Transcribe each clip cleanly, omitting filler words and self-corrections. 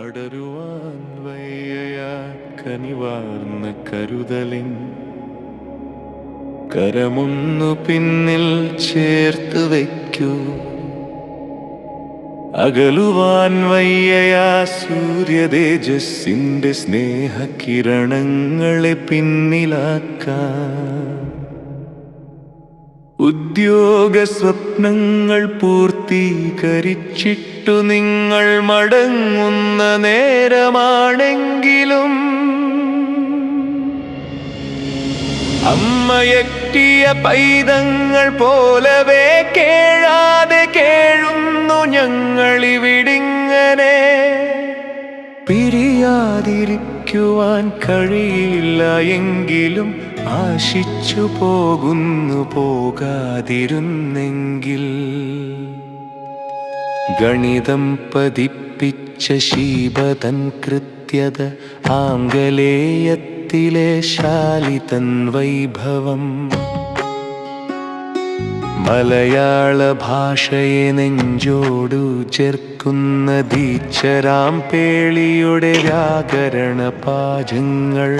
അടരുവാൻ വയ്യയാ കനിവാർന്ന കരുതലിൻ കരമൊന്നു പിന്നിൽ ചേർത്ത് വയ്ക്കൂ. അകലുവാൻ വയ്യയാ സൂര്യതേജസ്സിന്റെ സ്നേഹകിരണങ്ങളെ പിന്നിലാക്കാൻ. ഉദ്യോഗ സ്വപ്നങ്ങൾ പൂർത്തീകരിച്ചിട്ടു നിങ്ങൾ മടങ്ങുന്ന നേരമാണെങ്കിലും അമ്മയെട്ടിയ പൈതങ്ങൾ പോലവേ കേഴാതെ കേഴുന്നു ഞങ്ങളിവിടിങ്ങനെ. പിരിയാതിരിക്കുവാൻ കഴിയില്ല എങ്കിലും ആശിച്ചു പോകുന്നു പോകാതിരുന്നെങ്കിൽ. ഗണിതം പതിപ്പിച്ച ശീബതൻ കൃത്യത, ആംഗലേയത്തിലെ ശാലിതൻ വൈഭവം, മലയാള ഭാഷയെ നെഞ്ചോടു ചേർക്കുന്ന ദീക്ഷരാം പേളിയുടെ വ്യാകരണ പാഠങ്ങൾ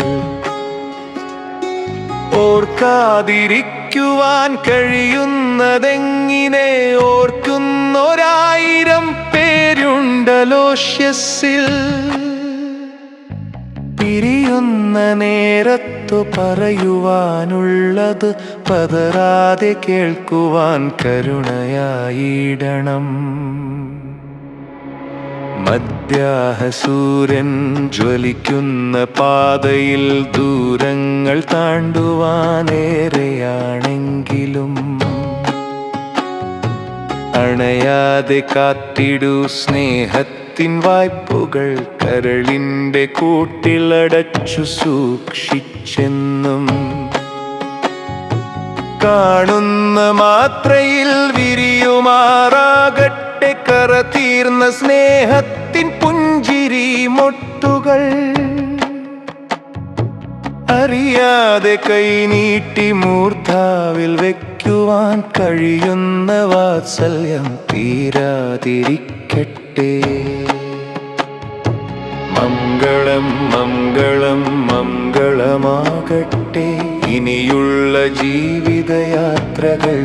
ഓർക്കാതിരിക്കുവാൻ കഴിയുന്നതെങ്ങിനെ. ഓർക്കുന്നൊരായിരം പേരുണ്ടലോഷ്യസിൽ. പിരിയുന്ന നേരത്തു പറയുവാനുള്ളത് പതറാതെ കേൾക്കുവാൻ കരുണയായിടണം. മധ്യാഹസൂര്യൻ ജ്വലിക്കുന്ന പാതയിൽ ദൂരങ്ങൾ താണ്ടുവാനേറെയാണെങ്കിലും അണയാതെ കാത്തിടൂ സ്നേഹത്തിൻ വായ്പുകൾ. കരളിൻ്റെ കൂട്ടിലടച്ചു സൂക്ഷിച്ചെന്നും കാണുന്ന മാത്രയിൽ വിരിയുമാറാകട്ടെ കറ തീർന്ന സ്നേഹത്തിൻ പുഞ്ചിരി മൊട്ടുകൾ. അറിയാതെ കൈനീട്ടി മൂർധാവിൽ വയ്ക്കുവാൻ കഴിയുന്ന വാത്സല്യം തീരാതിരിക്കട്ടെ. മംഗളം മംഗളം മംഗളമാകട്ടെ ഇനിയുള്ള ജീവിതയാത്രകൾ